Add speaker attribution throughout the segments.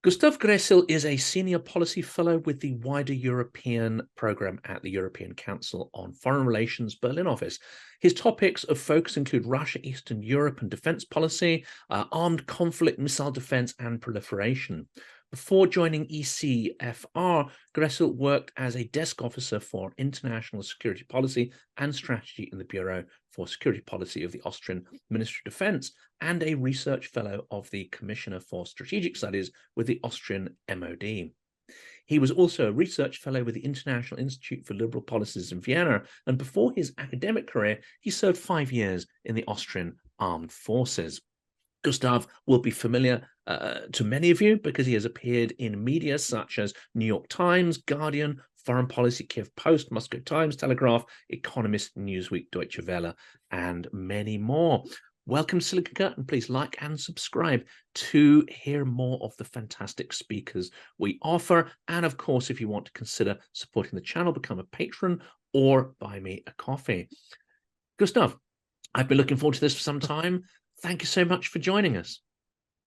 Speaker 1: Gustav Gressel is a senior policy fellow with the wider European programme at the European Council on Foreign Relations Berlin office. His topics of focus include Russia, Eastern Europe and defence policy, armed conflict, missile defence and proliferation. Before joining ECFR, Gressel worked as a desk officer for international security policy and strategy in the Bureau for Security Policy of the Austrian Ministry of Defence and a research fellow of the Commissioner for Strategic Studies with the Austrian MoD. He was also a research fellow with the International Institute for Liberal Policies in Vienna, and before his academic career, he served 5 years in the Austrian Armed Forces. Gustav will be familiar to many of you because he has appeared in media such as New York Times, Guardian, Foreign Policy, Kyiv Post, Moscow Times, Telegraph, Economist, Newsweek, Deutsche Welle, and many more. Welcome, Silicon Curtain. Please like and subscribe to hear more of the fantastic speakers we offer. And of course, if you want to consider supporting the channel, become a patron or buy me a coffee. Gustav, I've been looking forward to this for some time. Thank you so much for joining us.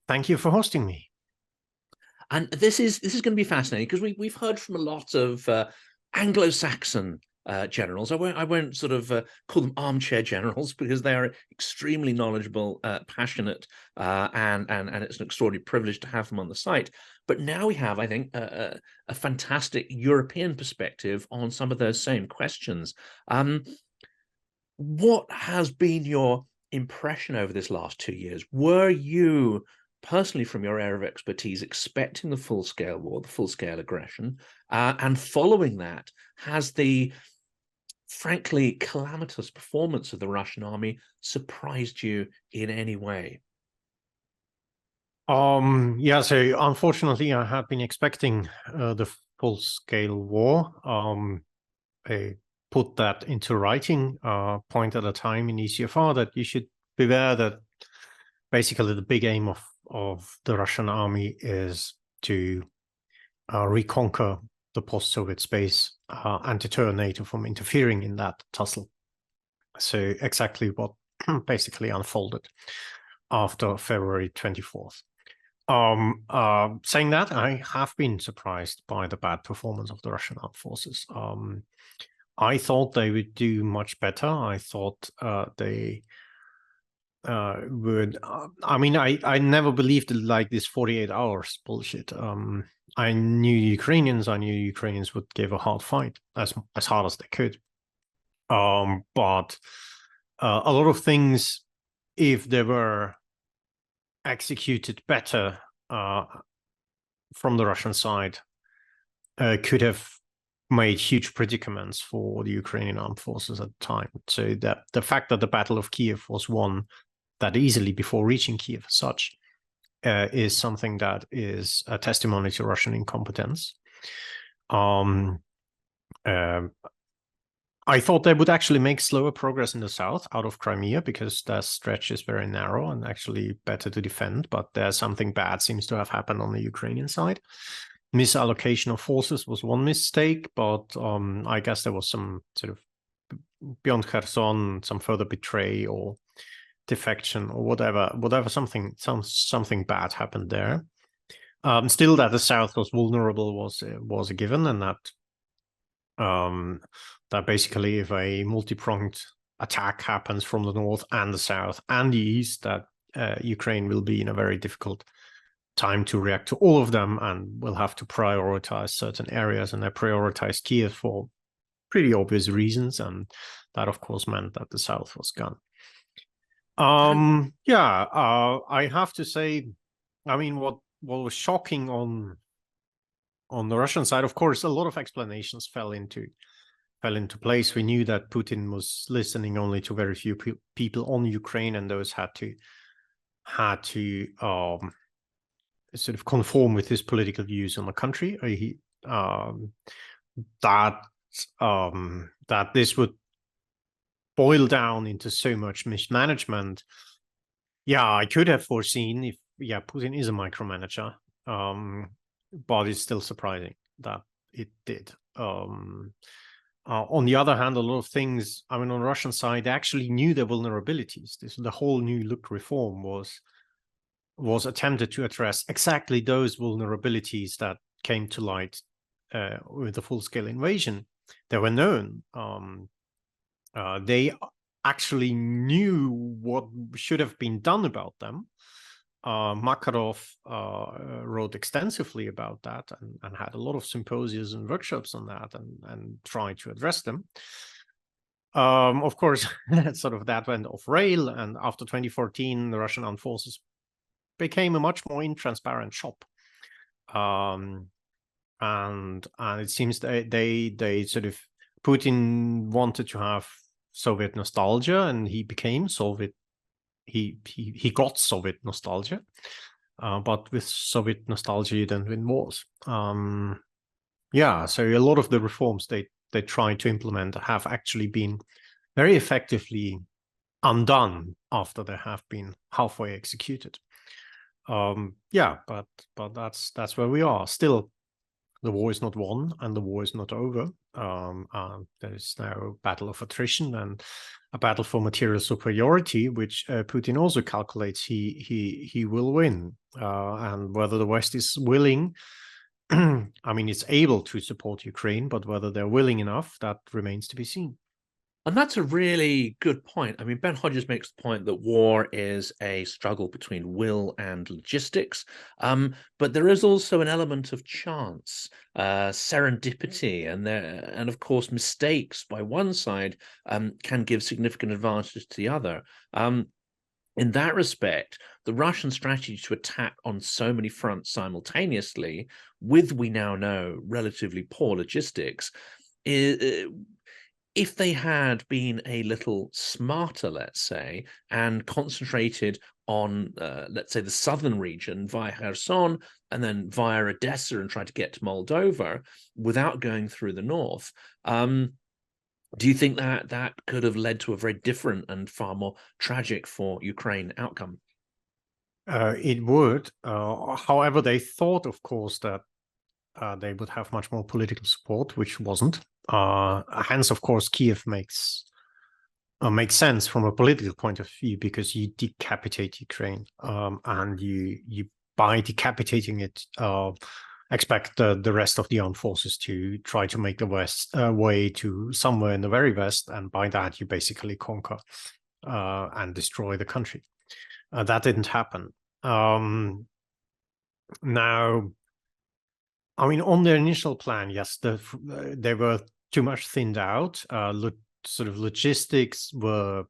Speaker 2: Thank you for hosting me.
Speaker 1: And this is going to be fascinating because we've heard from a lot of Anglo-Saxon generals. I won't sort of call them armchair generals because they are extremely knowledgeable, passionate, and it's an extraordinary privilege to have them on the site. But now we have, I think, a fantastic European perspective on some of those same questions. What has been your impression over this last 2 years? Were you personally, from your area of expertise, expecting the full-scale war, the full-scale aggression, and following that, has the frankly calamitous performance of the Russian army surprised you in any way?
Speaker 2: Yeah, so unfortunately I had been expecting the full-scale war. I put that into writing point at a time in ECFR that you should beware that basically the big aim of the Russian army is to reconquer the post-Soviet space and deter NATO from interfering in that tussle. So exactly what basically unfolded after February 24th. Saying that, I have been surprised by the bad performance of the Russian armed forces. I thought they would do much better. I thought they would. I mean, I never believed like this 48 hours bullshit. I knew Ukrainians. I knew Ukrainians would give a hard fight, as hard as they could. But a lot of things, if they were executed better from the Russian side, could have made huge predicaments for the Ukrainian armed forces at the time. So that the fact that the Battle of Kyiv was won that easily before reaching Kyiv as such is something that is a testimony to Russian incompetence. I thought they would actually make slower progress in the south out of Crimea because the stretch is very narrow and actually better to defend, but there's something bad seems to have happened on the Ukrainian side. Misallocation of forces was one mistake, but I guess there was some sort of, beyond Kherson, some further betray or defection or whatever, something bad happened there. Still, that the south was vulnerable was a given, and that basically if a multi-pronged attack happens from the north and the south and the east, that Ukraine will be in a very difficult time to react to all of them and will have to prioritize certain areas, and they prioritized Kyiv for pretty obvious reasons, and that of course meant that the south was gone. I have to say, I mean, what was shocking on the Russian side, of course, a lot of explanations fell into place. We knew that Putin was listening only to very few people on Ukraine, and those had to sort of conform with his political views on the country. That this would boil down into so much mismanagement. Yeah, I could have foreseen if Putin is a micromanager, but it's still surprising that it did. On the other hand, a lot of things, I mean, on the Russian side, they actually knew their vulnerabilities. The whole new look reform was was attempted to address exactly those vulnerabilities that came to light with the full-scale invasion. They were known. They actually knew what should have been done about them. Makarov wrote extensively about that and had a lot of symposiums and workshops on that and tried to address them. Of course, sort of that went off rail, and after 2014, the Russian armed forces became a much more intransparent shop. And it seems they sort of, Putin wanted to have Soviet nostalgia, and he became Soviet. He got Soviet nostalgia, but with Soviet nostalgia you don't win wars. Yeah, so a lot of the reforms they tried to implement have actually been very effectively undone after they have been halfway executed. Yeah, but that's where we are. Still, the war is not won and the war is not over. There is now a battle of attrition and a battle for material superiority, which Putin also calculates he will win. And whether the West is willing, I mean, it's able to support Ukraine, but whether they're willing enough, that remains to be seen.
Speaker 1: And that's a really good point. I mean, Ben Hodges makes the point that war is a struggle between will and logistics, but there is also an element of chance, serendipity, and of course mistakes by one side can give significant advantage to the other. In that respect, the Russian strategy to attack on so many fronts simultaneously, with, we now know, relatively poor logistics, if they had been a little smarter, let's say, and concentrated on, let's say, the southern region via Kherson and then via Odessa and tried to get to Moldova without going through the north, do you think that could have led to a very different and far more tragic for Ukraine outcome?
Speaker 2: It would. However, they thought, of course, that they would have much more political support, which wasn't. Hence, of course, Kyiv makes sense from a political point of view, because you decapitate Ukraine, and you by decapitating it, expect the rest of the armed forces to try to make the West way to somewhere in the very West, and by that you basically conquer and destroy the country. That didn't happen. Now, I mean, on their initial plan, yes, they were too much thinned out. Sort of logistics were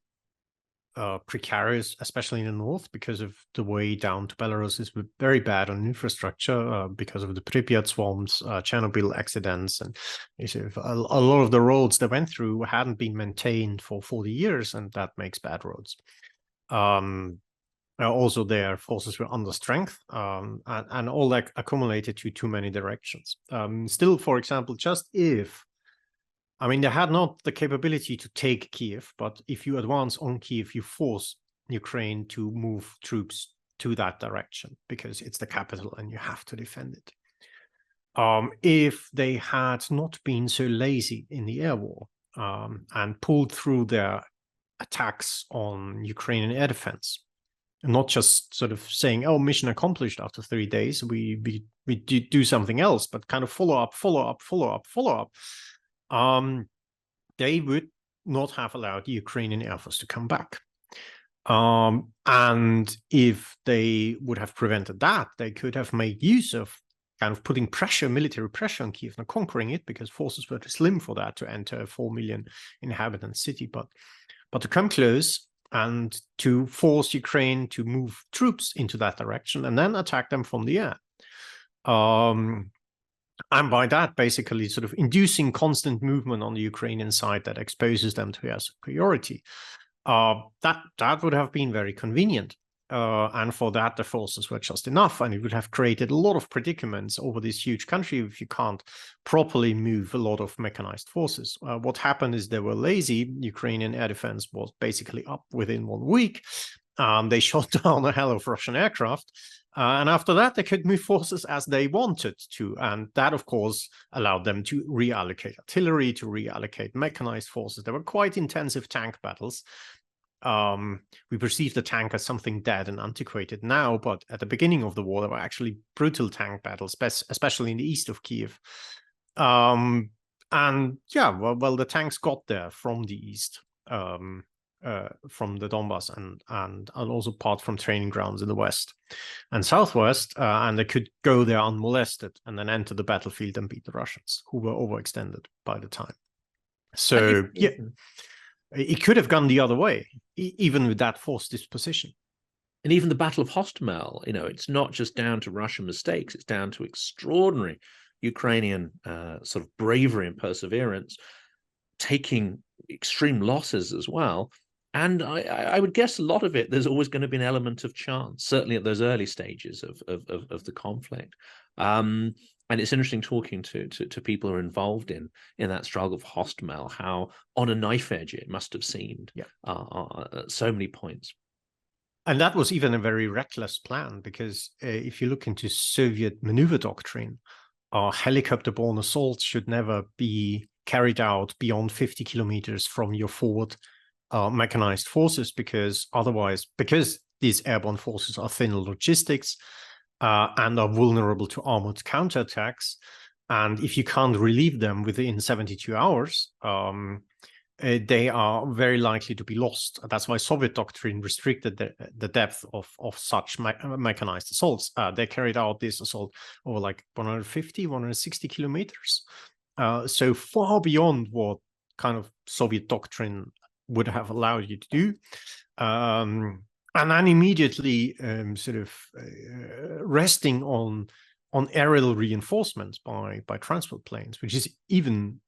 Speaker 2: precarious, especially in the north, because of the way down to Belarus is very bad on infrastructure, because of the Pripyat swamps, Chernobyl accidents, and a lot of the roads they went through hadn't been maintained for 40 years, and that makes bad roads. Also, their forces were under strength, and all that accumulated to too many directions. Still, for example, I mean, they had not the capability to take Kyiv, but if you advance on Kyiv, you force Ukraine to move troops to that direction because it's the capital and you have to defend it. If they had not been so lazy in the air war and pulled through their attacks on Ukrainian air defense, and not just sort of saying, oh, mission accomplished after 3 days, we do something else, but kind of follow up, they would not have allowed the Ukrainian Air Force to come back. And if they would have prevented that, they could have made use of kind of putting pressure, military pressure on Kyiv and conquering it, because forces were too slim for that to enter a 4 million inhabitant city. But to come close and to force Ukraine to move troops into that direction and then attack them from the air. And by that, basically sort of inducing constant movement on the Ukrainian side that exposes them to air superiority. That would have been very convenient. And for that, the forces were just enough. And it would have created a lot of predicaments over this huge country if you can't properly move a lot of mechanized forces. What happened is they were lazy. Ukrainian air defense was basically up within 1 week. They shot down a hell of Russian aircraft. And after that, they could move forces as they wanted to. And that, of course, allowed them to reallocate artillery, to reallocate mechanized forces. There were quite intensive tank battles. we perceive the tank as something dead and antiquated now, but at the beginning of the war, there were actually brutal tank battles, especially in the east of Kyiv. And yeah, well, the tanks got there from the east, from the Donbass, and also part from training grounds in the west and southwest, and they could go there unmolested and then enter the battlefield and beat the Russians, who were overextended by the time. So yeah, it could have gone the other way, even with that forced disposition.
Speaker 1: And even the Battle of Hostomel, it's not just down to Russian mistakes, it's down to extraordinary Ukrainian sort of bravery and perseverance, taking extreme losses as well. And I would guess a lot of it, there's always going to be an element of chance, certainly at those early stages of the conflict. And it's interesting talking to people who are involved in that struggle for Hostomel, how on a knife edge it must have seemed at so many points.
Speaker 2: And that was even a very reckless plan, because if you look into Soviet maneuver doctrine, helicopter-borne assaults should never be carried out beyond 50 kilometers from your forward mechanized forces, because these airborne forces are thin logistics and are vulnerable to armored counterattacks. And if you can't relieve them within 72 hours, they are very likely to be lost. That's why Soviet doctrine restricted the depth of such mechanized assaults. They carried out this assault over like 150, 160 kilometers. So far beyond what kind of Soviet doctrine would have allowed you to do. And then immediately resting on aerial reinforcements by transport planes, which is even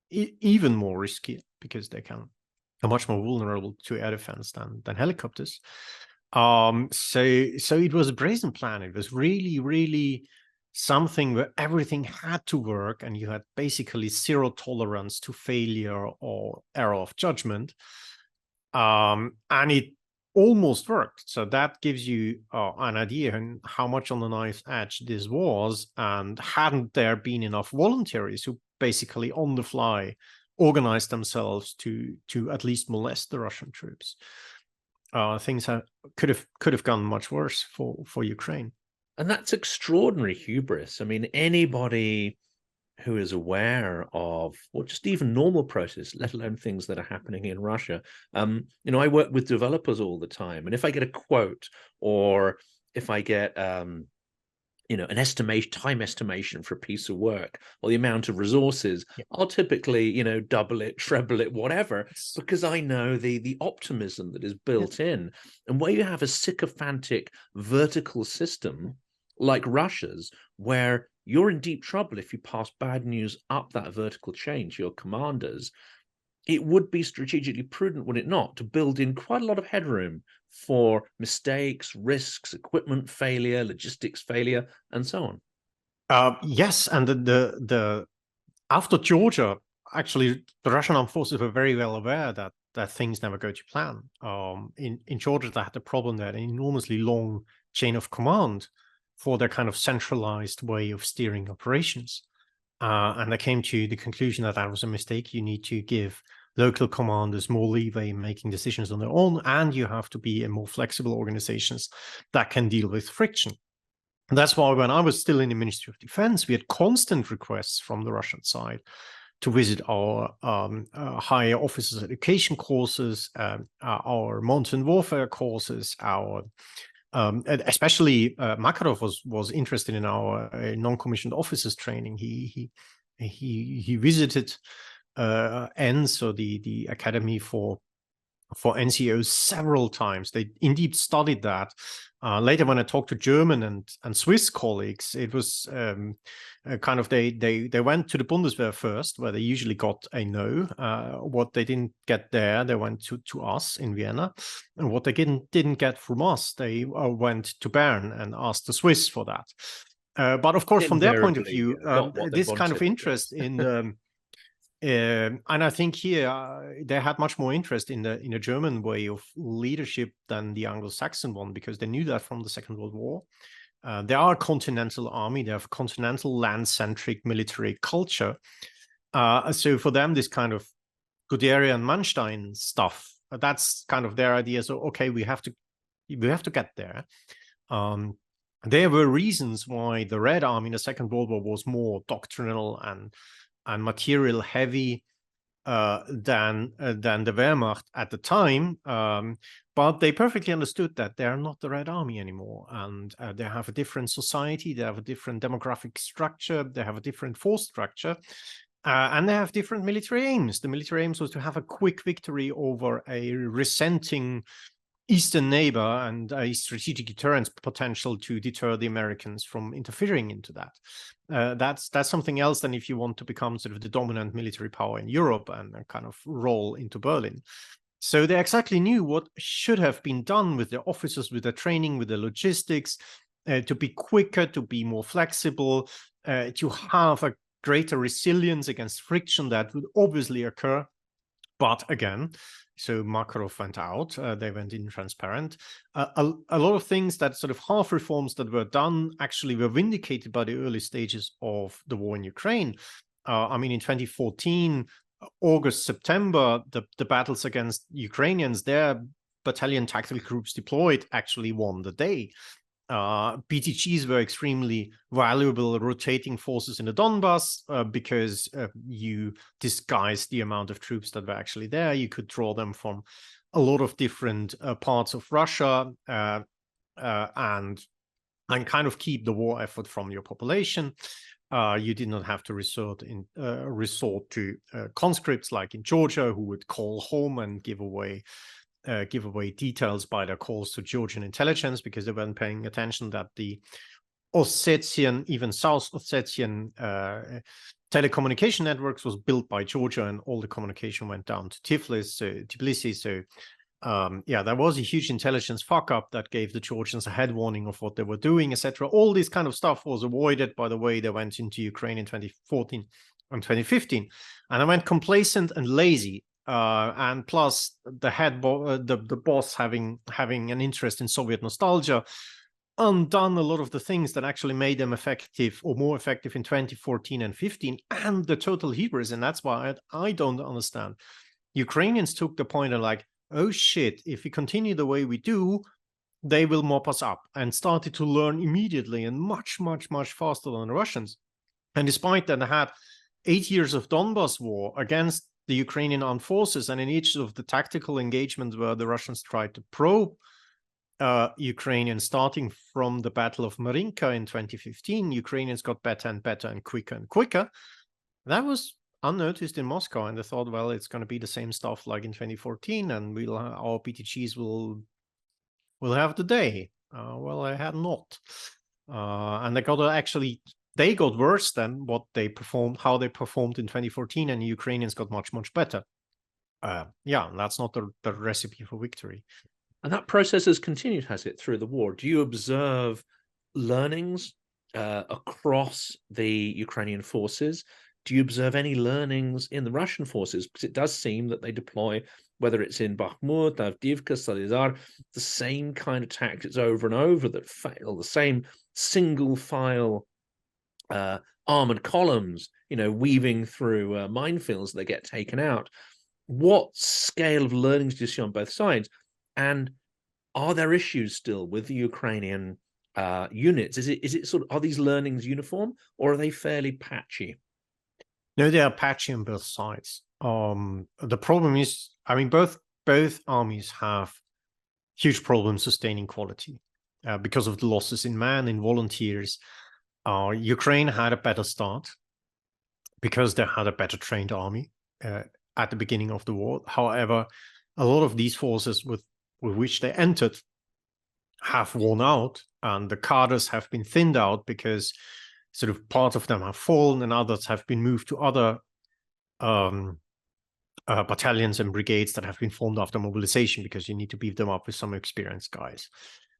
Speaker 2: more risky, because they are much more vulnerable to air defense than helicopters. So it was a brazen plan. It was really, really something where everything had to work, and you had basically zero tolerance to failure or error of judgment. And it almost worked. So that gives you an idea on how much on the knife's edge this was. And hadn't there been enough voluntaries who basically on the fly organized themselves to at least molest the Russian troops, things could have gone much worse for Ukraine.
Speaker 1: And that's extraordinary hubris. I mean, anybody who is aware of, or just even normal process, let alone things that are happening in Russia. I work with developers all the time, and if I get a quote, or if I get an time estimation for a piece of work, or the amount of resources, I'll typically, double it, treble it, whatever, because I know the optimism that is built in. And where you have a sycophantic vertical system like Russia's, where you're in deep trouble if you pass bad news up that vertical chain to your commanders, it would be strategically prudent, would it not, to build in quite a lot of headroom for mistakes, risks, equipment failure, logistics failure, and so on.
Speaker 2: Yes, and the after Georgia, actually, the Russian armed forces were very well aware that things never go to plan. In Georgia, they had the problem that an enormously long chain of command for their kind of centralized way of steering operations. And they came to the conclusion that was a mistake. You need to give local commanders more leeway in making decisions on their own, and you have to be in more flexible organizations that can deal with friction. And that's why when I was still in the Ministry of Defence, we had constant requests from the Russian side to visit our higher officers' education courses, our mountain warfare courses, our especially Makarov was interested in our non-commissioned officers training. He visited ENS, so the Academy for NCOs, several times. They indeed studied that. Later, when I talked to German and Swiss colleagues, it was kind of they went to the Bundeswehr first, where they usually got a no. What they didn't get there, they went to us in Vienna, and what they didn't get from us, they went to Bern and asked the Swiss for that. But of course, from their point of view, this kind of interest in and I think here they had much more interest in the German way of leadership than the Anglo-Saxon one, because they knew that from the Second World War. They are a continental army. They have continental land-centric military culture. So for them, this kind of Guderian and Manstein stuff That's kind of their idea. So, okay, we have to get there. There were reasons why the Red Army in the Second World War was more doctrinal and material heavy than the Wehrmacht at the time, but they perfectly understood that they are not the Red Army anymore, and they have a different society, they have a different demographic structure, they have a different force structure, and they have different military aims. The military aims was to have a quick victory over a resenting Eastern neighbor and a strategic deterrence potential to deter the Americans from interfering into that. That's something else than if you want to become sort of the dominant military power in Europe and kind of roll into Berlin. So they exactly knew what should have been done with their officers, with their training, with their logistics, to be quicker, to be more flexible, to have a greater resilience against friction that would obviously occur. But again, so Makarov went out, they went in transparent. A lot of things that sort of half reforms that were done actually were vindicated by the early stages of the war in Ukraine. I mean, in 2014, August, September, the battles against Ukrainians, their battalion tactical groups deployed actually won the day. BTGs were extremely valuable rotating forces in the Donbass because you disguised the amount of troops that were actually there. You could draw them from a lot of different parts of Russia and kind of keep the war effort from your population. You did not have to resort to conscripts like in Georgia, who would call home and give away details by their calls to Georgian intelligence because they weren't paying attention that the Ossetian, even South Ossetian telecommunication networks was built by Georgia, and all the communication went down to Tbilisi. So yeah, there was a huge intelligence fuck up that gave the Georgians a head warning of what they were doing, etc. All this kind of stuff was avoided by the way they went into Ukraine in 2014 and 2015, and they went complacent and lazy. And plus the boss having an interest in Soviet nostalgia, undone a lot of the things that actually made them effective or more effective in 2014 and 15, and the total hubris. And that's why I don't understand. Ukrainians took the point of like, oh shit, if we continue the way we do, they will mop us up, and started to learn immediately and much, much, much faster than the Russians. And despite that, they had 8 years of Donbass war against the Ukrainian Armed Forces, and in each of the tactical engagements where the Russians tried to probe Ukrainians, starting from the Battle of Marinka in 2015, Ukrainians got better and better and quicker. That was unnoticed in Moscow, and they thought, well, it's going to be the same stuff like in 2014, and our PTGs will have the day. Well, I had not, and they got worse than how they performed in 2014, and the Ukrainians got much, much better. Yeah, that's not the recipe for victory.
Speaker 1: And that process has continued, has it, through the war? Do you observe learnings across the Ukrainian forces? Do you observe any learnings in the Russian forces? Because it does seem that they deploy, whether it's in Bakhmut, Avdiivka, Solidar, the same kind of tactics over and over that fail, the same single file armored columns, weaving through minefields that get taken out. What scale of learnings do you see on both sides? And are there issues still with the Ukrainian units? Is it sort of, are these learnings uniform, or are they fairly patchy?
Speaker 2: No, they are patchy on both sides. The problem is, I mean, both armies have huge problems sustaining quality because of the losses in man, in volunteers. Ukraine had a better start because they had a better trained army at the beginning of the war. However, a lot of these forces with which they entered have worn out, and the cadres have been thinned out because sort of part of them have fallen and others have been moved to other battalions and brigades that have been formed after mobilization, because you need to beef them up with some experienced guys.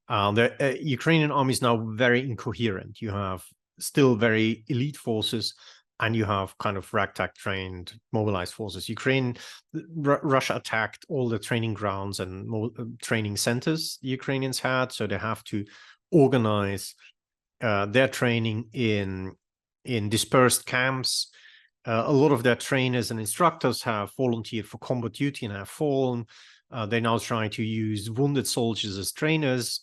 Speaker 2: The Ukrainian army is now very incoherent. You have still very elite forces, and you have kind of ragtag trained, mobilized forces. Russia attacked all the training grounds and training centers the Ukrainians had, so they have to organize their training in dispersed camps. A lot of their trainers and instructors have volunteered for combat duty and have fallen. They now try to use wounded soldiers as trainers.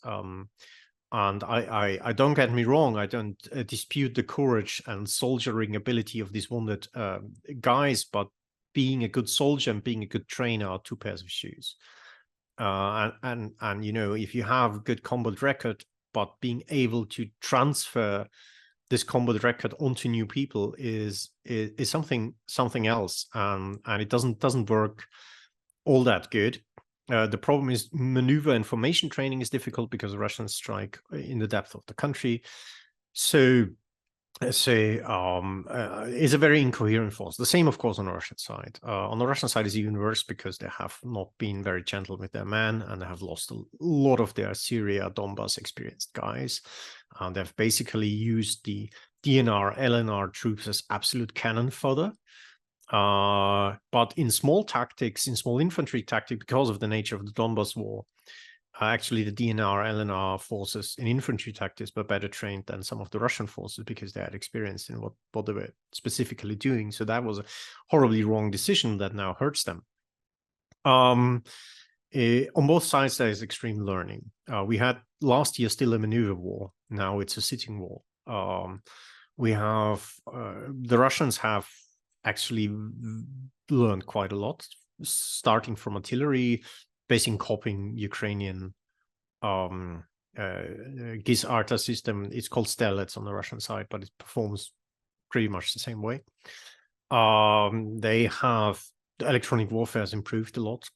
Speaker 2: And I don't get me wrong, I don't dispute the courage and soldiering ability of these wounded guys, but being a good soldier and being a good trainer are two pairs of shoes. And you know, if you have good combat record, but being able to transfer this combat record onto new people is something else, and it doesn't work all that good. The problem is maneuver and formation training is difficult because the Russians strike in the depth of the country. So it's a very incoherent force. The same, of course, on the Russian side. On the Russian side is even worse because they have not been very gentle with their men, and they have lost a lot of their Syria, Donbass experienced guys. They've basically used the DNR, LNR troops as absolute cannon fodder. But in small tactics, in small infantry tactics, because of the nature of the Donbass war, actually the DNR, LNR forces in infantry tactics were better trained than some of the Russian forces because they had experience in what they were specifically doing. So that was a horribly wrong decision that now hurts them. On both sides, there is extreme learning. We had last year still a maneuver war. Now it's a sitting war. We have the Russians have actually learned quite a lot, starting from artillery, basing copying Ukrainian GIS ARTA system. It's called Stelets on the Russian side, but it performs pretty much the same way. They have electronic warfare has improved a lot.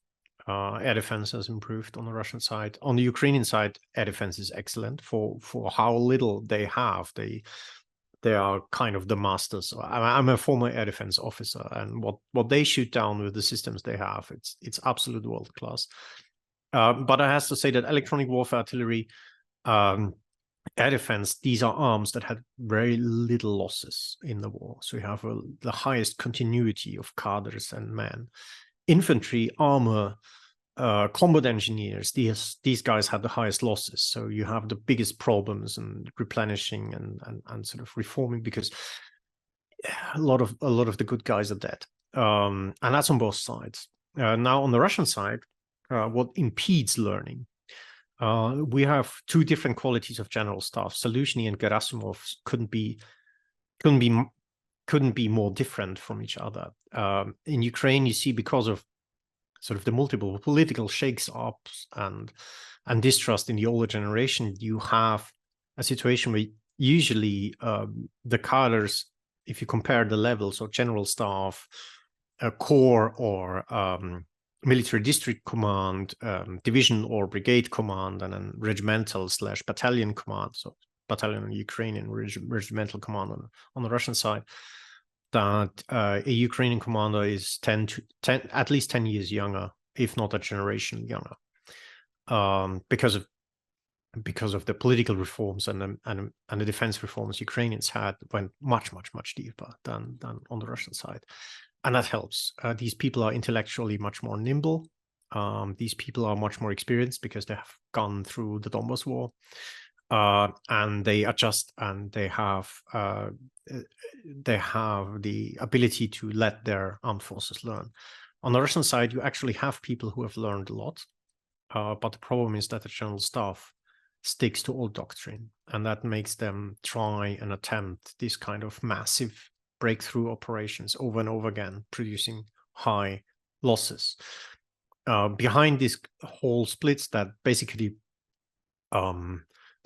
Speaker 2: Air defense has improved on the Russian side. On the Ukrainian side, air defense is excellent for how little they have. They are kind of the masters. I'm a former air defense officer, and what they shoot down with the systems they have, it's absolute world class. But I have to say that electronic warfare, artillery, air defense, these are arms that had very little losses in the war. So you have the highest continuity of cadres and men. Infantry, armor, combat engineers, these guys had the highest losses. So you have the biggest problems in replenishing and sort of reforming because a lot of the good guys are dead. And that's on both sides. Now on the Russian side, what impedes learning? We have two different qualities of general staff. Zaluzhny and Gerasimov couldn't be more different from each other. In Ukraine, you see, because of sort of the multiple political shakes-ups and distrust in the older generation, you have a situation where usually the cadres, if you compare the levels of general staff, corps or military district command, division or brigade command, and then regimental/battalion command, so battalion in Ukrainian, regimental command on the Russian side, that a Ukrainian commander is at least 10 years younger, if not a generation younger, because of the political reforms and the defense reforms Ukrainians had went much deeper than on the Russian side, and that helps. These people are intellectually much more nimble. These people are much more experienced because they have gone through the Donbass war. And they adjust, and they have the ability to let their armed forces learn. On the Russian side, you actually have people who have learned a lot, but the problem is that the general staff sticks to old doctrine, and that makes them try and attempt this kind of massive breakthrough operations over and over again, producing high losses. Behind this whole splits that basically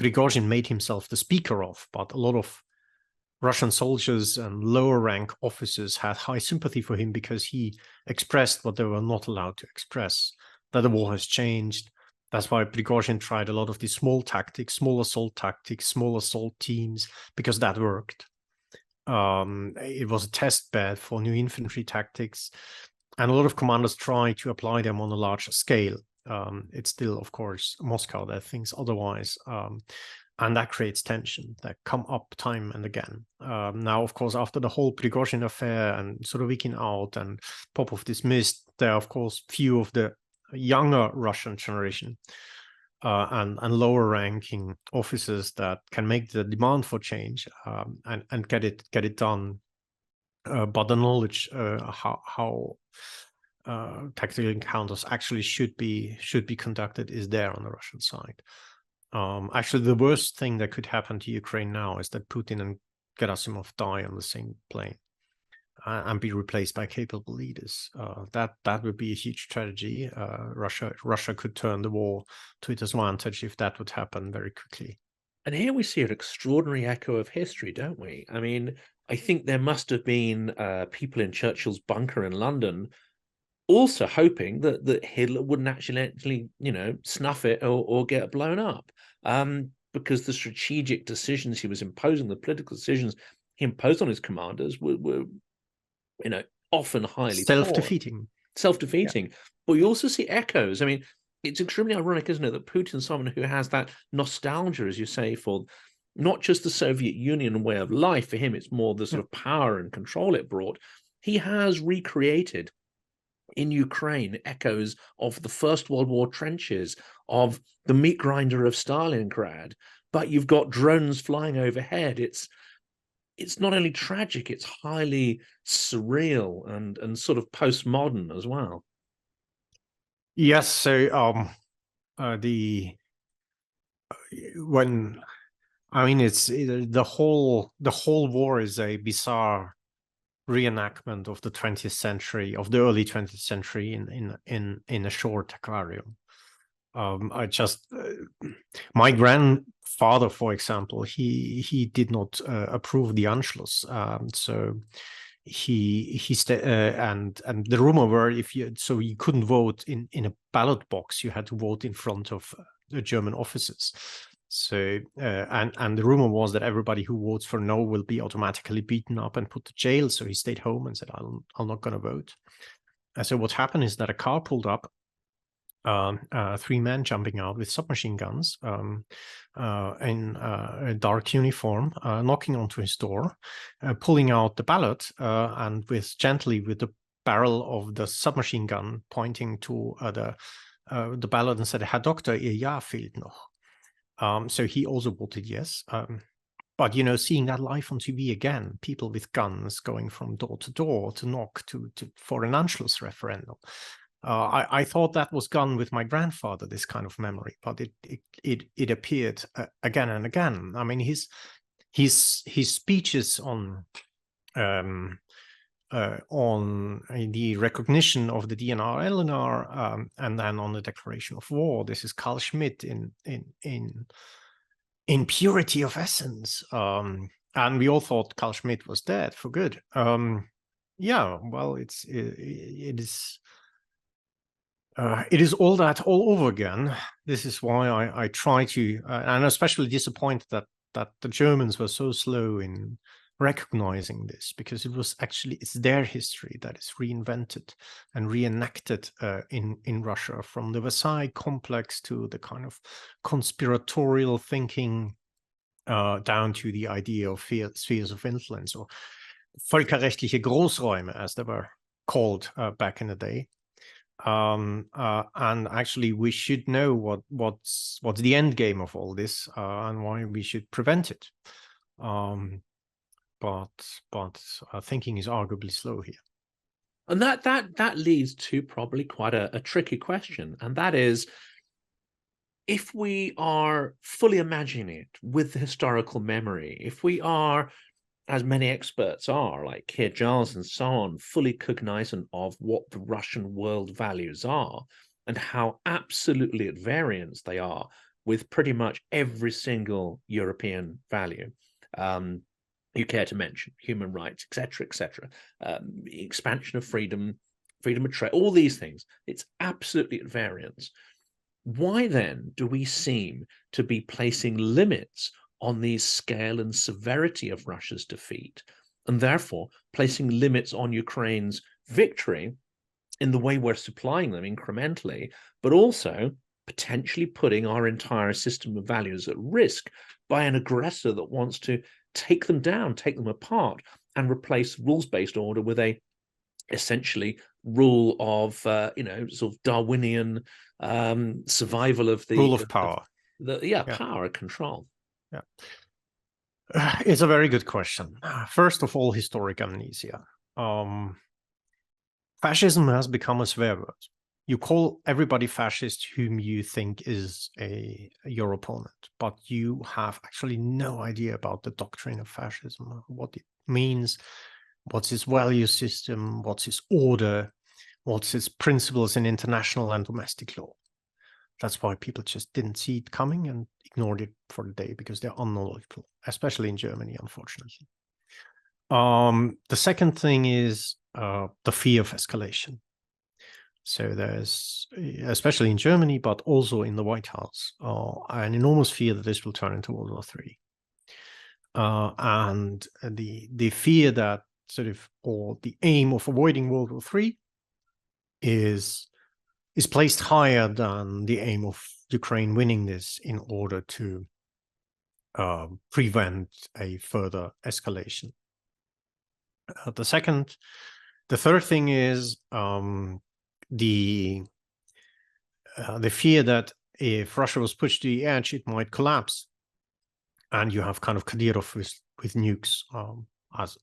Speaker 2: Prigozhin made himself the speaker of, but a lot of Russian soldiers and lower rank officers had high sympathy for him because he expressed what they were not allowed to express, that the war has changed. That's why Prigozhin tried a lot of these small tactics, small assault tactics, small assault teams, because that worked. It was a test bed for new infantry tactics, and a lot of commanders try to apply them on a larger scale. It's still, of course, Moscow that thinks otherwise, and that creates tension that come up time and again. Now, of course, after the whole Prigozhin affair and Surovikin out and Popov dismissed, there are, of course, few of the younger Russian generation and lower ranking officers that can make the demand for change and get it done. But the knowledge how tactical encounters actually should be conducted is there on the Russian side. Actually, the worst thing that could happen to Ukraine now is that Putin and Gerasimov die on the same plane and be replaced by capable leaders. That would be a huge tragedy. Russia could turn the war to its advantage if that would happen very quickly.
Speaker 1: And here we see an extraordinary echo of history, don't we? I mean, I think there must have been people in Churchill's bunker in London also hoping that Hitler wouldn't actually, snuff it or get blown up, because the strategic decisions he was imposing, the political decisions he imposed on his commanders were often highly
Speaker 2: self-defeating.
Speaker 1: Yeah. But you also see echoes. I mean, it's extremely ironic, isn't it, that Putin's someone who has that nostalgia, as you say, for not just the Soviet Union way of life. For him, it's more the sort of power and control it brought. He has recreated in Ukraine echoes of the First World War trenches, of the meat grinder of Stalingrad, but you've got drones flying overhead. It's not only tragic, it's highly surreal and sort of postmodern as well.
Speaker 2: Yes, so it's the whole war is a bizarre reenactment of the 20th century, of the early 20th century in a short aquarium. My grandfather, for example, he did not approve the Anschluss, so and the rumor were you couldn't vote in a ballot box, you had to vote in front of the German officers. So and the rumor was that everybody who votes for no will be automatically beaten up and put to jail. So he stayed home and said, I'm not going to vote. So what happened is that a car pulled up, 3 men jumping out with submachine guns in a dark uniform, knocking onto his door, pulling out the ballot, and gently with the barrel of the submachine gun pointing to the ballot and said, Herr Doktor, Ihr Ja fehlt noch. So he also voted yes. But, seeing that live on TV again, people with guns going from door to door to knock for an Anschluss referendum. I thought that was gone with my grandfather, this kind of memory, but it appeared again and again. I mean, his speeches on the recognition of the DNR, LNR, and then on the declaration of war. This is Carl Schmitt in purity of essence. And we all thought Carl Schmitt was dead for good. Yeah, well, it is all that all over again. This is why I try to, and I'm especially disappointed that the Germans were so slow in recognizing this, because it's their history that is reinvented and reenacted in Russia, from the Versailles complex to the kind of conspiratorial thinking down to the idea of spheres of influence, or völkerrechtliche Großräume, as they were called back in the day. And actually, we should know what's the end game of all this, and why we should prevent it. But thinking is arguably slow here.
Speaker 1: And that leads to probably quite a tricky question, and that is, if we are fully imagining it with the historical memory, if we are, as many experts are, like Keir Giles and so on, fully cognizant of what the Russian world values are and how absolutely at variance they are with pretty much every single European value, you care to mention human rights, etc., expansion of freedom of trade, all these things, it's absolutely at variance. Why then do we seem to be placing limits on the scale and severity of Russia's defeat, and therefore placing limits on Ukraine's victory in the way we're supplying them incrementally, but also potentially putting our entire system of values at risk by an aggressor that wants to take them down, take them apart, and replace rules-based order with a essentially rule of sort of Darwinian survival of the
Speaker 2: rule of power.
Speaker 1: Power control.
Speaker 2: Yeah, it's a very good question. First of all, historic amnesia. fascism has become a swear word. You call everybody fascist whom you think is your opponent, but you have actually no idea about the doctrine of fascism, what it means, what's its value system, what's its order, what's its principles in international and domestic law. That's why people just didn't see it coming and ignored it for the day, because they're unknowledgeable, especially in Germany, unfortunately. The second thing is the fear of escalation. So there's, especially in Germany, but also in the White House, an enormous fear that this will turn into World War III. And the fear that sort of, or the aim of avoiding World War III is placed higher than the aim of Ukraine winning this in order to prevent a further escalation. The third thing is the fear that if Russia was pushed to the edge, it might collapse, and you have kind of Kadyrov with nukes as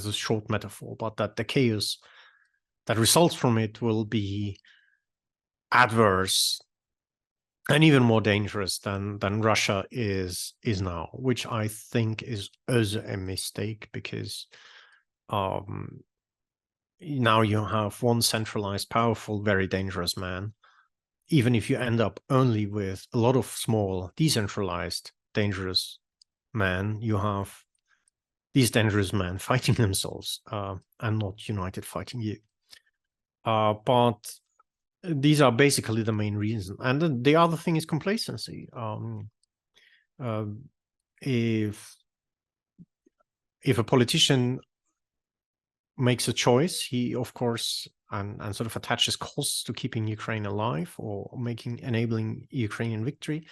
Speaker 2: a short metaphor, but that the chaos that results from it will be adverse and even more dangerous than Russia is now, which I think is also a mistake, because now you have one centralized, powerful, very dangerous man. Even if you end up only with a lot of small, decentralized, dangerous men, you have these dangerous men fighting themselves and not united fighting you. But these are basically the main reasons. And then the other thing is complacency. If a politician makes a choice, he of course and sort of attaches costs to keeping Ukraine alive or enabling Ukrainian victory,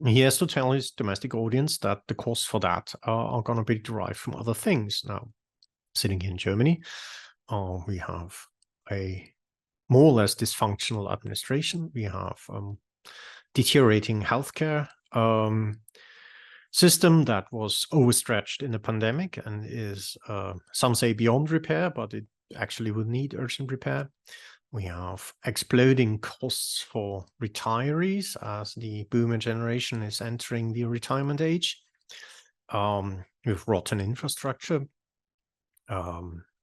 Speaker 2: he has to tell his domestic audience that the costs for that are going to be derived from other things. Now, sitting here in Germany, we have a more or less dysfunctional administration. We have deteriorating healthcare system that was overstretched in the pandemic and is, some say, beyond repair, but it actually would need urgent repair. We have exploding costs for retirees as the boomer generation is entering the retirement age. With rotten infrastructure.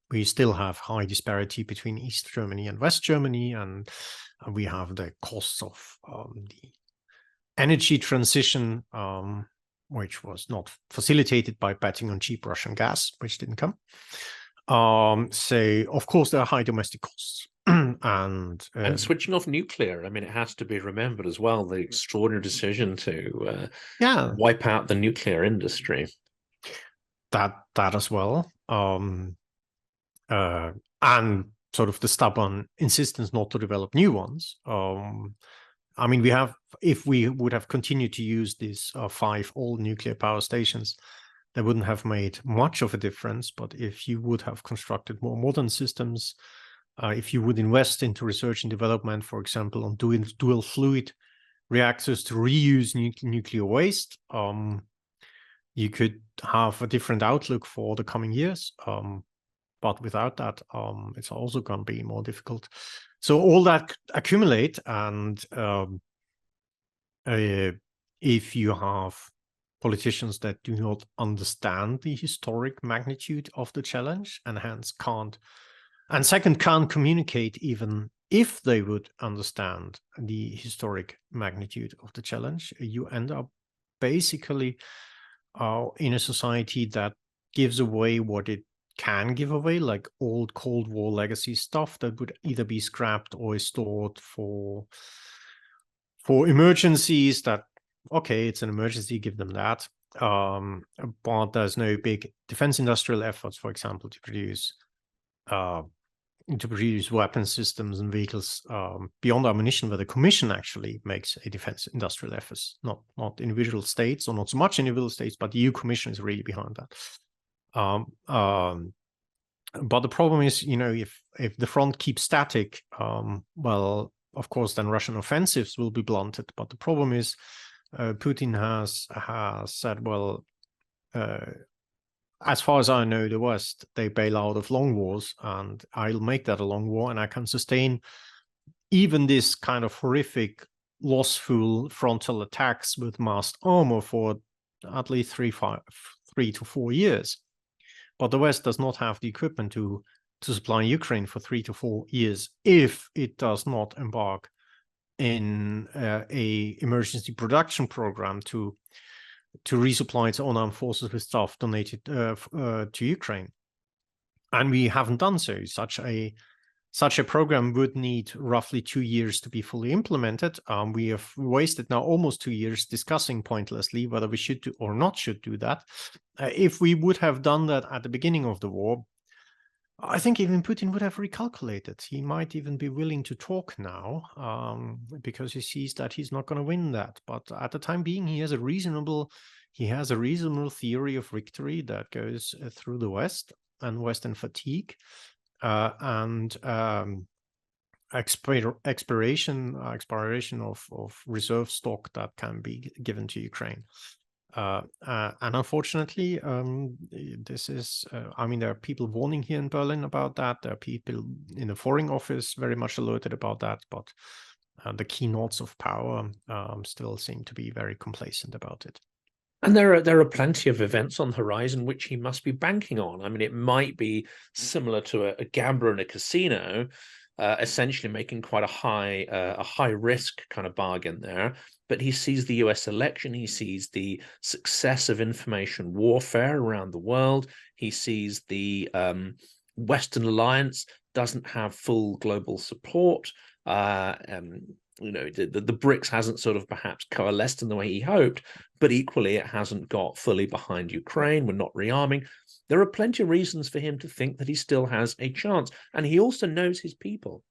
Speaker 2: We still have high disparity between East Germany and West Germany, and we have the costs of the energy transition, which was not facilitated by betting on cheap Russian gas, which didn't come. So, of course, there are high domestic costs. And
Speaker 1: switching off nuclear. I mean, it has to be remembered as well, the extraordinary decision to wipe out the nuclear industry.
Speaker 2: That as well. And sort of the stubborn insistence not to develop new ones. I mean, if we would have continued to use these 5 old nuclear power stations, they wouldn't have made much of a difference. But if you would have constructed more modern systems, if you would invest into research and development, for example, on doing dual fluid reactors to reuse nuclear waste, you could have a different outlook for the coming years. But without that, it's also going to be more difficult. So all that accumulate, and if you have politicians that do not understand the historic magnitude of the challenge and hence can't communicate even if they would understand the historic magnitude of the challenge, you end up basically in a society that gives away what it can give away, like old Cold War legacy stuff that would either be scrapped or is stored for emergencies. That, okay, it's an emergency, give them that. But there's no big defense industrial efforts, for example, to produce weapon systems and vehicles beyond ammunition, where the Commission actually makes a defense industrial efforts, not individual states, or not so much individual states, but the EU Commission is really behind that. But the problem is, if the front keeps static, well, of course, then Russian offensives will be blunted. But the problem is, Putin has said, well, as far as I know, the West, they bail out of long wars, and I'll make that a long war, and I can sustain even this kind of horrific, lossful frontal attacks with massed armor for at least 3 to 4 years. But the West does not have the equipment to supply Ukraine for 3 to 4 years if it does not embark in a emergency production program to resupply its own armed forces with stuff donated to Ukraine. And we haven't done so. Such a program would need roughly 2 years to be fully implemented. We have wasted now almost 2 years discussing pointlessly whether we should do or not should do that. If we would have done that at the beginning of the war, I think even Putin would have recalculated. He might even be willing to talk now because he sees that he's not going to win that. But at the time being, he has a reasonable theory of victory that goes through the West and Western fatigue and expiration of reserve stock that can be given to Ukraine. And unfortunately, this is, there are people warning here in Berlin about that. There are people in the Foreign Office very much alerted about that, but the keynotes of power still seem to be very complacent about it.
Speaker 1: And there are plenty of events on the horizon which he must be banking on. I mean, it might be similar to a gambler in a casino, essentially making quite a high risk kind of bargain there. But he sees the US election, he sees the success of information warfare around the world, he sees the Western alliance doesn't have full global support. The BRICS hasn't sort of perhaps coalesced in the way he hoped, but equally it hasn't got fully behind Ukraine. We're not rearming. There are plenty of reasons for him to think that he still has a chance. And he also knows his people,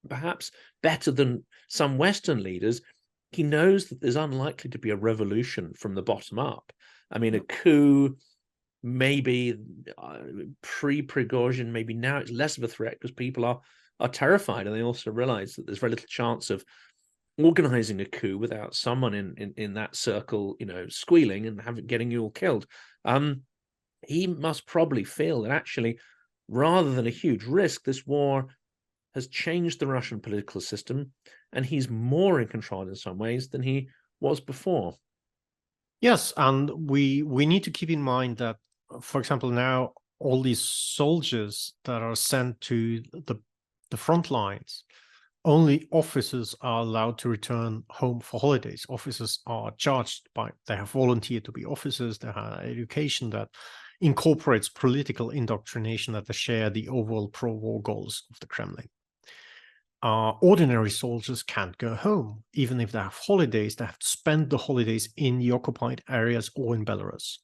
Speaker 1: perhaps better than some Western leaders. He knows that there's unlikely to be a revolution from the bottom up. I mean, a coup, maybe pre-Prigozhin, maybe now it's less of a threat because people are terrified, and they also realize that there's very little chance of organizing a coup without someone in that circle, squealing and getting you all killed. He must probably feel that actually, rather than a huge risk, this war has changed the Russian political system, and he's more in control in some ways than he was before.
Speaker 2: Yes, and we need to keep in mind that, for example, now all these soldiers that are sent to the front lines, only officers are allowed to return home for holidays. Officers are charged they have volunteered to be officers, they have education that incorporates political indoctrination that they share the overall pro-war goals of the Kremlin. Ordinary soldiers can't go home. Even if they have holidays, they have to spend the holidays in the occupied areas or in Belarus.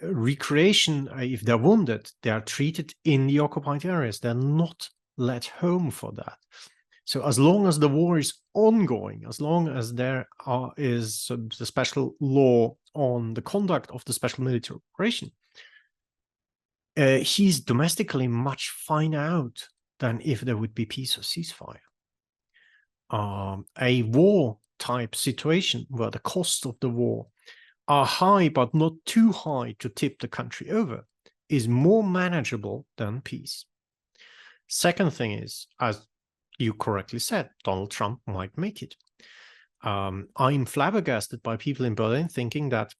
Speaker 2: Recreation, if they're wounded, they are treated in the occupied areas. They're not let home for that. So as long as the war is ongoing, as long as there is the special law on the conduct of the special military operation, he's domestically much finer out than if there would be peace or ceasefire. A war type situation where the cost of the war are high but not too high to tip the country over is more manageable than peace. Second thing is, as you correctly said, Donald Trump might make it. I'm flabbergasted by people in Berlin thinking that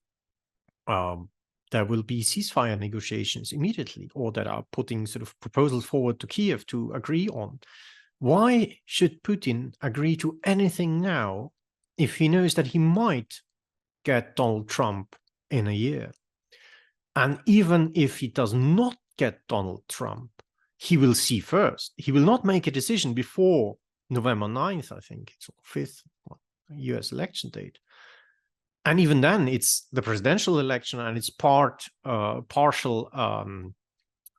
Speaker 2: there will be ceasefire negotiations immediately, or that are putting sort of proposals forward to Kyiv to agree on. Why should Putin agree to anything now if he knows that he might get Donald Trump in a year? And even if he does not get Donald Trump, he will see first. He will not make a decision before November 9th, I think it's 5th US election date. And even then, it's the presidential election and it's partial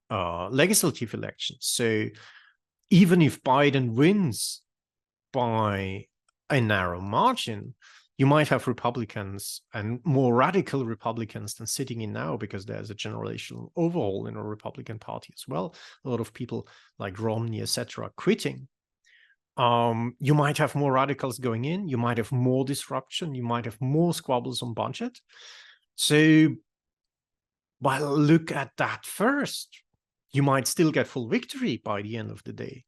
Speaker 2: legislative elections. So even if Biden wins by a narrow margin, you might have Republicans and more radical Republicans than sitting in now, because there's a generational overhaul in our Republican Party as well. A lot of people like Romney, etc., quitting. You might have more radicals going in. You might have more disruption. You might have more squabbles on budget. So Well, look at that first. You might still get full victory by the end of the day.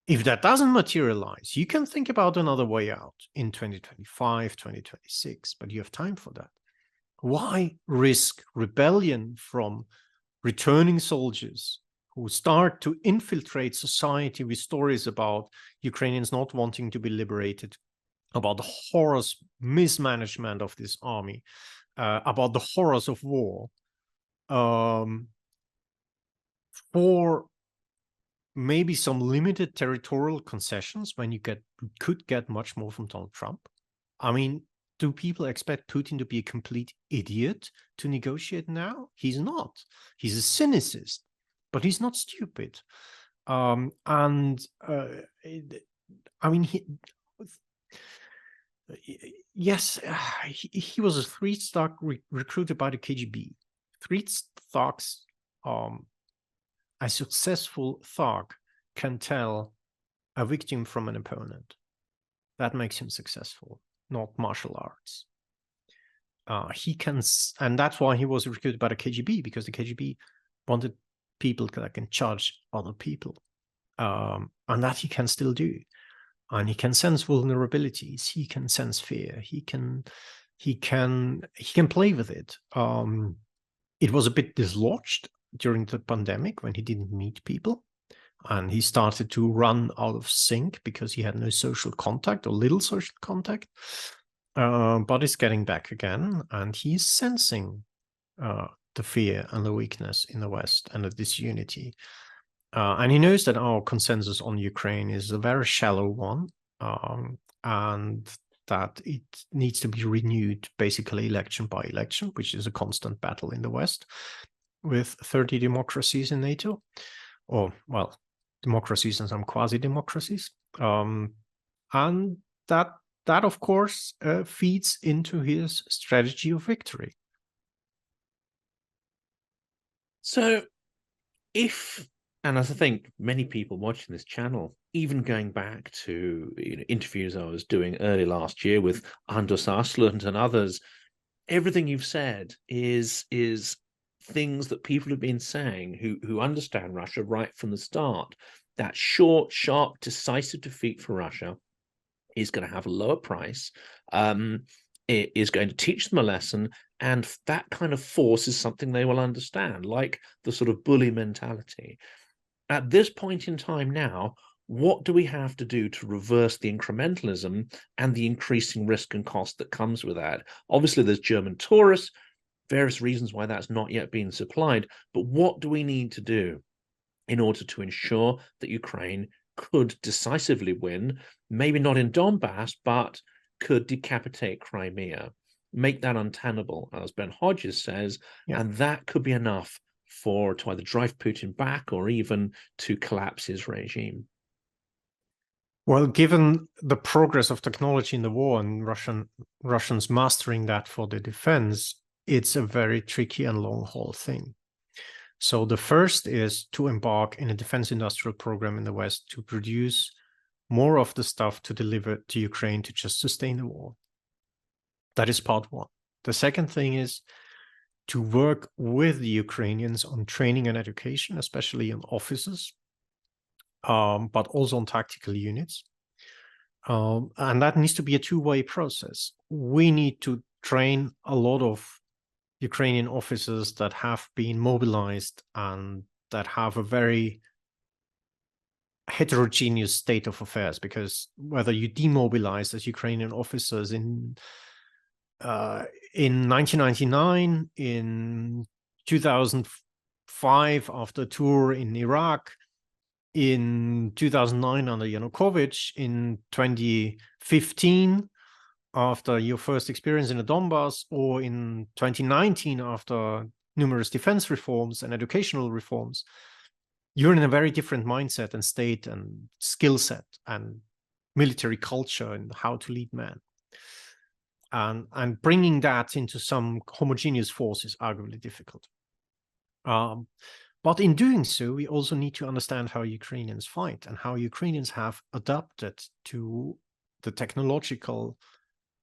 Speaker 2: If that doesn't materialize, you can think about another way out in 2025, 2026, but you have time for that. Why risk rebellion from returning soldiers who start to infiltrate society with stories about Ukrainians not wanting to be liberated, about the horrors, mismanagement of this army, about the horrors of war, for maybe some limited territorial concessions when you could get much more from Donald Trump? I mean, do people expect Putin to be a complete idiot to negotiate now? He's not. He's a cynicist, but he's not stupid. I mean, yes, he was a three-star recruited by the KGB. Three stars, a successful thug can tell a victim from an opponent. That makes him successful, not martial arts. He can, and that's why he was recruited by the KGB, because the KGB wanted people that can charge other people, and that he can still do. And he can sense vulnerabilities. He can sense fear. He can play with it. It was a bit dislodged during the pandemic when he didn't meet people, and he started to run out of sync because he had no social contact or little social contact. But it's getting back again, and he's sensing the fear and the weakness in the West and the disunity. And he knows that our consensus on Ukraine is a very shallow one, and that it needs to be renewed basically election by election, which is a constant battle in the West with 30 democracies in NATO, or, well, democracies and some quasi-democracies. And that, of course, feeds into his strategy of victory.
Speaker 1: So if, and as I think many people watching this channel, even going back to interviews I was doing early last year with Anders Aslund and others, everything you've said is things that people have been saying who understand Russia right from the start. That short, sharp, decisive defeat for Russia is going to have a lower price. It is going to teach them a lesson, and that kind of force is something they will understand, like the sort of bully mentality. At this point in time now, what do we have to do to reverse the incrementalism and the increasing risk and cost that comes with that? Obviously, there's German tourists, various reasons why that's not yet been supplied, but what do we need to do in order to ensure that Ukraine could decisively win, maybe not in Donbass, but could decapitate Crimea, make that untenable, as Ben Hodges says, and that could be enough to either drive Putin back or even to collapse his regime?
Speaker 2: Well, given the progress of technology in the war and Russians mastering that for their defense, it's a very tricky and long-haul thing. So the first is to embark in a defense industrial program in the West to produce more of the stuff to deliver to Ukraine to just sustain the war. That is part one. The second thing is to work with the Ukrainians on training and education, especially in officers, but also on tactical units. And that needs to be a two-way process. We need to train a lot of Ukrainian officers that have been mobilized and that have a very heterogeneous state of affairs, because whether you demobilize as Ukrainian officers in 1999, in 2005 after a tour in Iraq, in 2009 under Yanukovych, in 2015 after your first experience in the Donbass, or in 2019 after numerous defense reforms and educational reforms, you're in a very different mindset and state and skill set and military culture and how to lead men. And bringing that into some homogeneous force is arguably difficult. But in doing so, we also need to understand how Ukrainians fight and how Ukrainians have adapted to the technological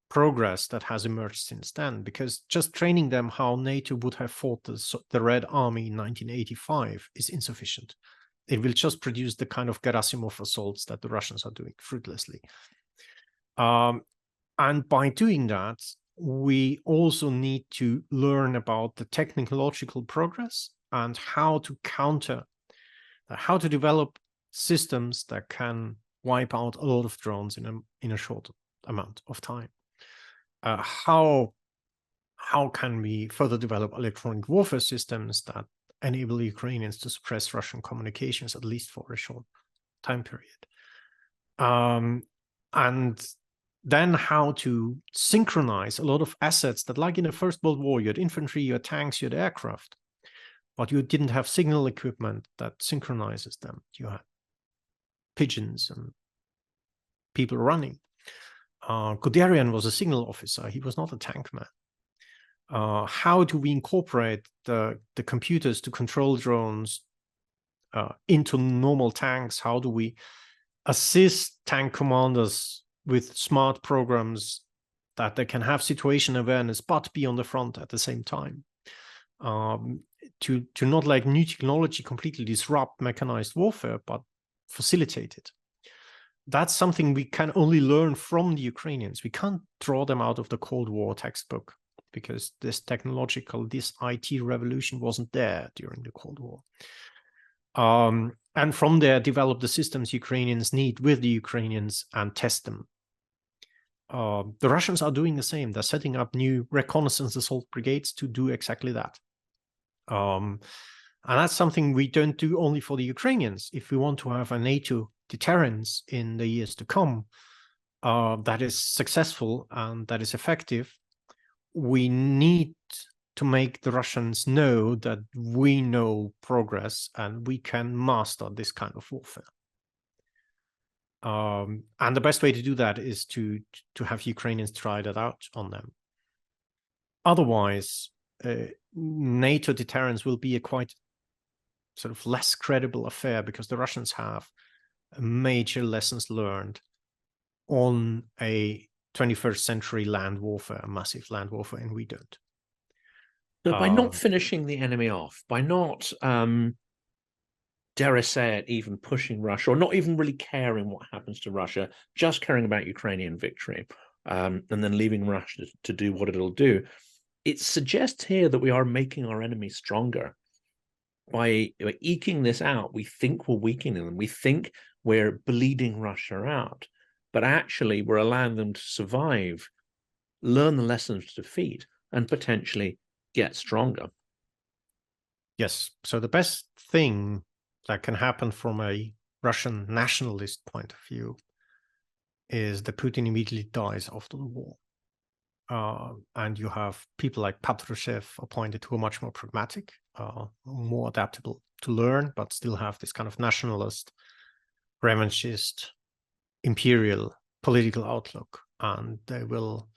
Speaker 2: progress that has emerged since then, because just training them how NATO would have fought the Red Army in 1985 is insufficient. It will just produce the kind of Gerasimov assaults that the Russians are doing fruitlessly. And by doing that, we also need to learn about the technological progress and how to counter, how to develop systems that can wipe out a lot of drones in a short amount of time. How can we further develop electronic warfare systems that enable Ukrainians to suppress Russian communications, at least for a short time period? And then how to synchronize a lot of assets that, like in the First World War, you had infantry, you had tanks, you had aircraft, but you didn't have signal equipment that synchronizes them. You had pigeons and people running. Guderian was a signal officer. He was not a tank man. How do we incorporate the computers to control drones into normal tanks? How do we assist tank commanders with smart programs that they can have situation awareness but be on the front at the same time? To not like new technology completely disrupt mechanized warfare, but facilitate it. That's something we can only learn from the Ukrainians. We can't draw them out of the Cold War textbook, because this IT revolution wasn't there during the Cold War. And from there, develop the systems Ukrainians need with the Ukrainians and test them. The Russians are doing the same. They're setting up new reconnaissance assault brigades to do exactly that. And that's something we don't do only for the Ukrainians. If we want to have a NATO deterrence in the years to come that is successful and that is effective, we need to make the Russians know that we know progress and we can master this kind of warfare. And the best way to do that is to have Ukrainians try that out on them. Otherwise, NATO deterrence will be a quite sort of less credible affair, because the Russians have major lessons learned on a 21st century land warfare, massive land warfare, and we don't.
Speaker 1: So by not finishing the enemy off, by not, dare I say it, even pushing Russia, or not even really caring what happens to Russia, just caring about Ukrainian victory, and then leaving Russia to do what it'll do, it suggests here that we are making our enemies stronger. By eking this out, we think we're weakening them. We think we're bleeding Russia out. But actually, we're allowing them to survive, learn the lessons of defeat, and potentially get stronger.
Speaker 2: Yes. So the best thing that can happen from a Russian nationalist point of view is that Putin immediately dies after the war. And you have people like Patrushev appointed who are much more pragmatic, more adaptable to learn, but still have this kind of nationalist, revanchist, imperial political outlook. And they will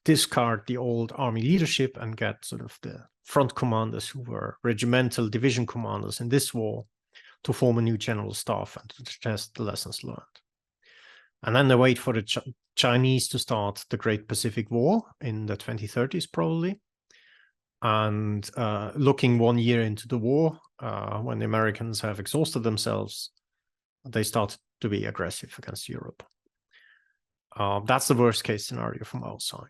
Speaker 2: discard the old army leadership and get sort of the front commanders who were regimental division commanders in this war to form a new general staff and to test the lessons learned. And then they wait for the Chinese to start the Great Pacific War in the 2030s, probably. And looking 1 year into the war, when the Americans have exhausted themselves, they start to be aggressive against Europe. That's the worst case scenario from our side.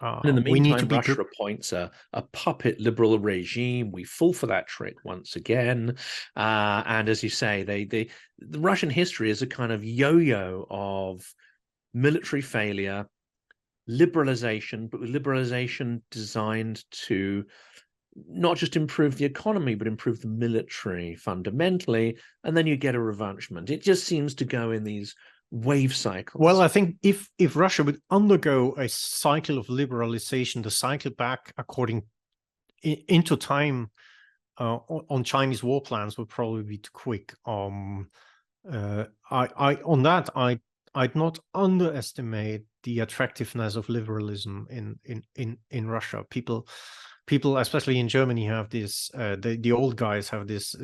Speaker 1: And in the meantime, Russia appoints a puppet liberal regime. We fall for that trick once again. And as you say, the Russian history is a kind of yo-yo of military failure, liberalization, but with liberalization designed to not just improve the economy, but improve the military fundamentally. And then you get a revanchement. It just seems to go in these wave cycles.
Speaker 2: Well, I think if Russia would undergo a cycle of liberalization, the cycle back according into time on Chinese war plans would probably be too quick. I'd not underestimate the attractiveness of liberalism in Russia. People, especially in Germany, have this. The old guys have this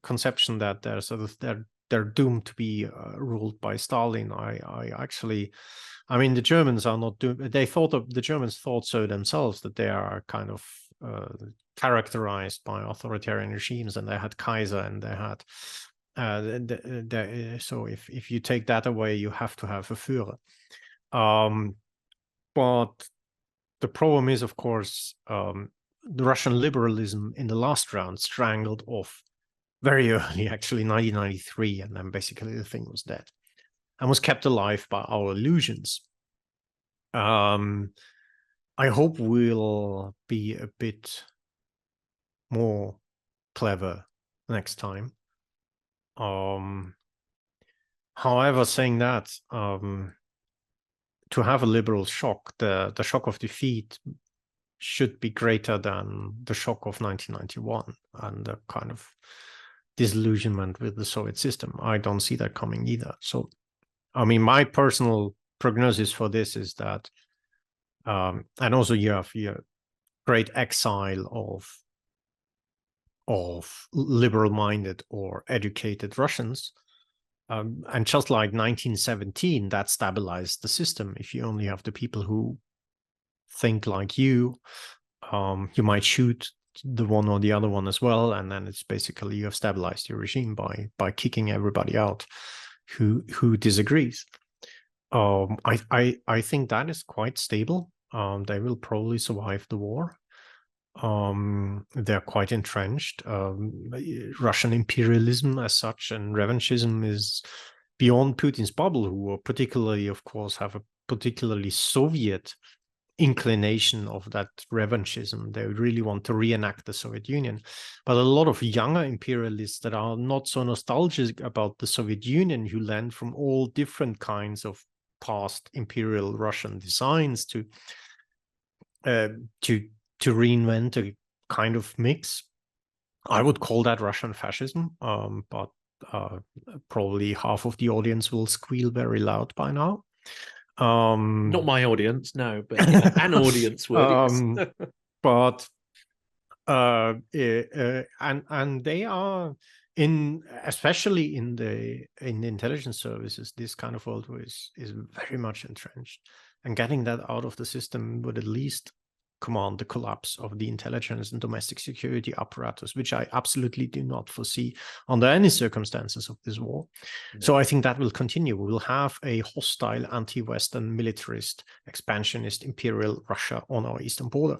Speaker 2: conception that they're they're doomed to be ruled by Stalin. I mean, the Germans are not doomed. The Germans thought so themselves, that they are kind of characterized by authoritarian regimes, and they had Kaiser, and they had so if you take that away, you have to have a Führer. But the problem is, of course, the Russian liberalism in the last round strangled off very early, actually 1993, and then basically the thing was dead and was kept alive by our illusions. I hope we'll be a bit more clever next time. However, saying that, to have a liberal shock, the shock of defeat should be greater than the shock of 1991 and the kind of disillusionment with the Soviet system. I don't see that coming either. So, I mean, my personal prognosis for this is that, and also you have great exile of liberal-minded or educated Russians. And just like 1917, that stabilized the system. If you only have the people who think like you might shoot the one or the other one as well, and then it's basically you have stabilized your regime by kicking everybody out who disagrees. I think that is quite stable. They will probably survive the war. They're quite entrenched. Russian imperialism as such and revanchism is beyond Putin's bubble, who particularly, of course, have a particularly Soviet inclination of that revanchism. They really want to reenact the Soviet Union. But a lot of younger imperialists that are not so nostalgic about the Soviet Union, who learned from all different kinds of past imperial Russian designs to reinvent a kind of mix. I would call that Russian fascism, but probably half of the audience will squeal very loud by now.
Speaker 1: Not my audience, no, but you know, an audience would.
Speaker 2: But and they are especially in the intelligence services, this kind of world is very much entrenched, and getting that out of the system would at least command the collapse of the intelligence and domestic security apparatus, which I absolutely do not foresee under any circumstances of this war. No. So I think that will continue. We will have a hostile, anti-Western, militarist, expansionist, imperial Russia on our eastern border.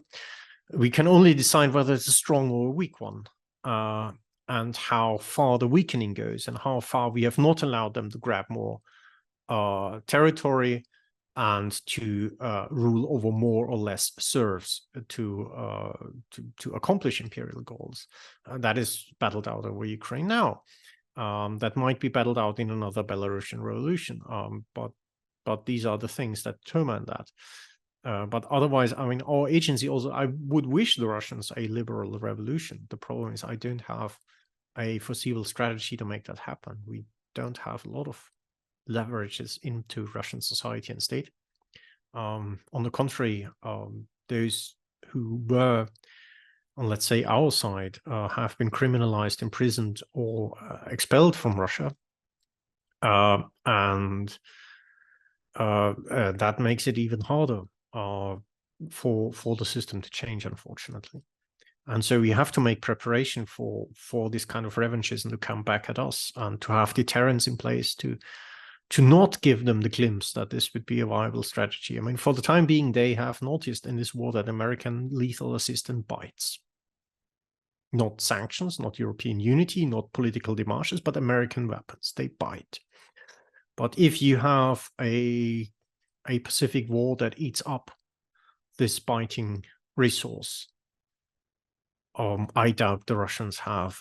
Speaker 2: We can only decide whether it's a strong or a weak one, and how far the weakening goes, and how far we have not allowed them to grab more territory and to rule over more or less serfs to accomplish imperial goals. That is battled out over Ukraine now. That might be battled out in another Belarusian revolution. But these are the things that determine that. But otherwise, I mean, our agency also, I would wish the Russians a liberal revolution. The problem is I don't have a foreseeable strategy to make that happen. We don't have a lot of leverages into Russian society and state. On the contrary, those who were on, let's say, our side have been criminalized, imprisoned, or expelled from Russia. And that makes it even harder for the system to change, unfortunately. And so we have to make preparation for this kind of revanchism to come back at us, and to have deterrence in place to not give them the glimpse that this would be a viable strategy. I mean, for the time being, they have noticed in this war that American lethal assistance bites. Not sanctions, not European unity, not political démarches, but American weapons, they bite. But if you have a Pacific war that eats up this biting resource, I doubt the Russians have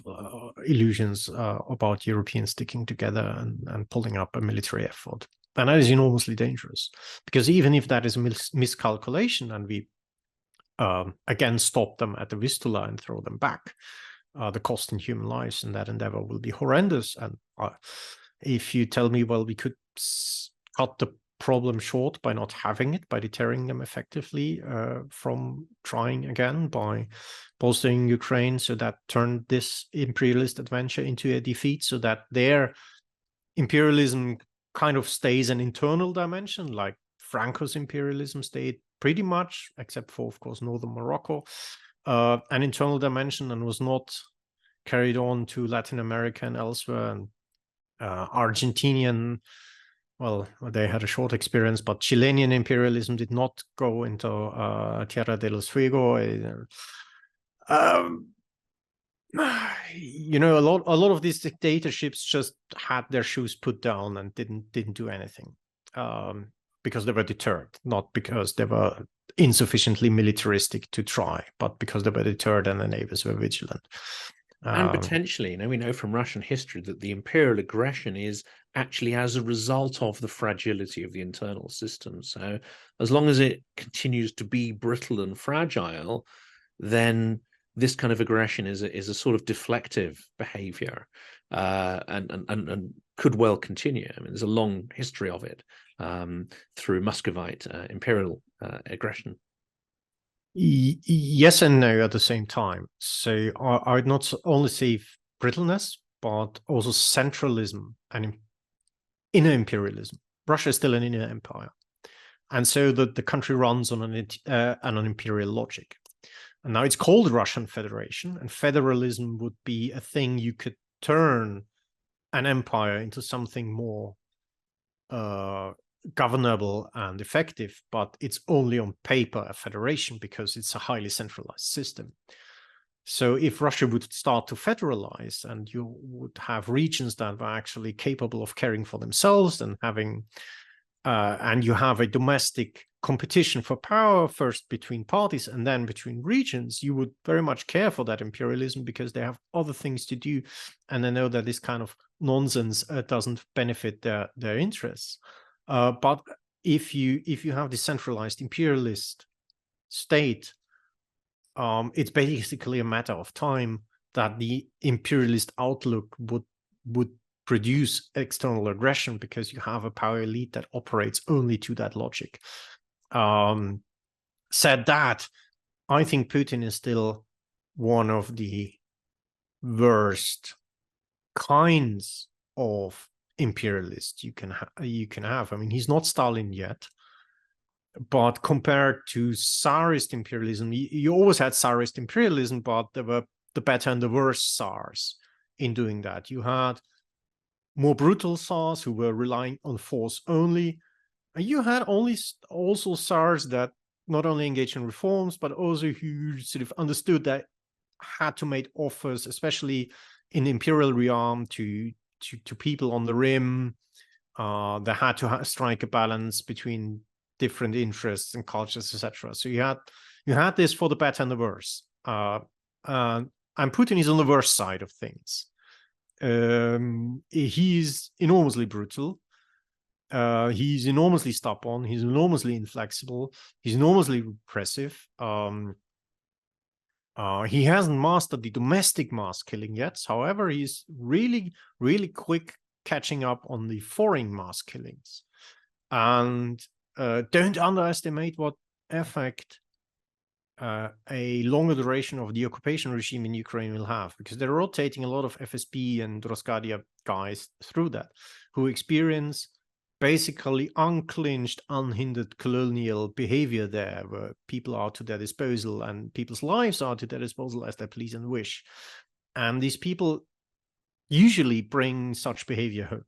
Speaker 2: illusions about Europeans sticking together and pulling up a military effort. And that is enormously dangerous, because even if that is a miscalculation and we again stop them at the Vistula and throw them back, the cost in human lives in that endeavor will be horrendous. And if you tell me, well, we could cut the problem short by not having it, by deterring them effectively from trying again, by bolstering Ukraine, so that turned this imperialist adventure into a defeat, so that their imperialism kind of stays an internal dimension, like Franco's imperialism stayed pretty much, except for, of course, northern Morocco, an internal dimension, and was not carried on to Latin America and elsewhere. And Argentinian, well, they had a short experience, but Chilean imperialism did not go into Tierra de los Fuego. You know, a lot of these dictatorships just had their shoes put down and didn't do anything, because they were deterred, not because they were insufficiently militaristic to try, but because they were deterred and the neighbors were vigilant.
Speaker 1: And potentially, you know, we know from Russian history that the imperial aggression is actually as a result of the fragility of the internal system. So as long as it continues to be brittle and fragile, then this kind of aggression is a sort of deflective behavior, and could well continue. I mean, there's a long history of it through Muscovite imperial aggression.
Speaker 2: Yes and no at the same time. So I would not only say brittleness, but also centralism and inner imperialism. Russia is still an inner empire, and so the country runs on an imperial logic. And now it's called Russian Federation, and federalism would be a thing you could turn an empire into something more governable and effective, but it's only on paper a federation because it's a highly centralized system. So if Russia would start to federalize, and you would have regions that were actually capable of caring for themselves and having, and you have a domestic competition for power, first between parties and then between regions, you would very much care for that imperialism because they have other things to do, and they know that this kind of nonsense doesn't benefit their interests. But if you have this centralized imperialist state, it's basically a matter of time that the imperialist outlook would produce external aggression, because you have a power elite that operates only to that logic. Said that, I think Putin is still one of the worst kinds of imperialist you can have. I mean, he's not Stalin yet, but compared to Tsarist imperialism, you always had Tsarist imperialism, but there were the better and the worse Tsars in doing that. You had more brutal Tsars who were relying on force only, and you had also Tsars that not only engaged in reforms, but also who sort of understood that had to make offers, especially in the imperial realm, to people on the rim. They had to strike a balance between different interests and cultures, etc. So you had this for the better and the worse. And Putin is on the worst side of things. He's enormously brutal. He's enormously stubborn. He's enormously inflexible. He's enormously repressive. He hasn't mastered the domestic mass killing yet. However, he's really, really quick catching up on the foreign mass killings. And don't underestimate what effect a longer duration of the occupation regime in Ukraine will have, because they're rotating a lot of FSB and Roskadia guys through that, who experience basically unclinched, unhindered colonial behavior there, where people are to their disposal and people's lives are to their disposal as they please and wish. And these people usually bring such behavior home.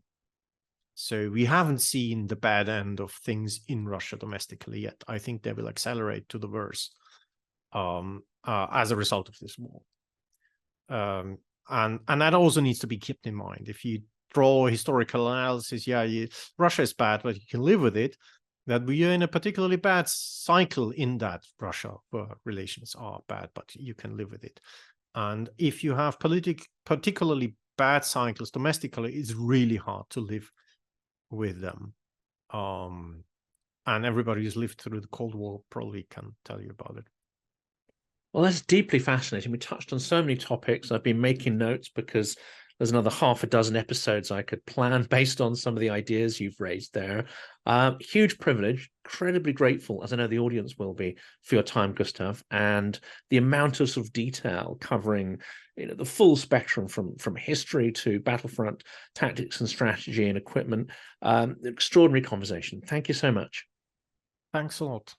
Speaker 2: So we haven't seen the bad end of things in Russia domestically yet. I think they will accelerate to the worse as a result of this war. And that also needs to be kept in mind. If you draw historical analysis, Russia is bad, but you can live with it, that we are in a particularly bad cycle in that Russia, where relations are bad, but you can live with it. And if you have particularly bad cycles domestically, it's really hard to live with them. And everybody who's lived through the Cold War probably can tell you about it.
Speaker 1: Well, that's deeply fascinating. We touched on so many topics. I've been making notes because there's another half a dozen episodes I could plan based on some of the ideas you've raised there. Huge privilege, incredibly grateful, as I know the audience will be, for your time, Gustav, and the amount of sort of detail covering the full spectrum from history to battlefront tactics and strategy and equipment. Extraordinary conversation. Thank you so much.
Speaker 2: Thanks a lot.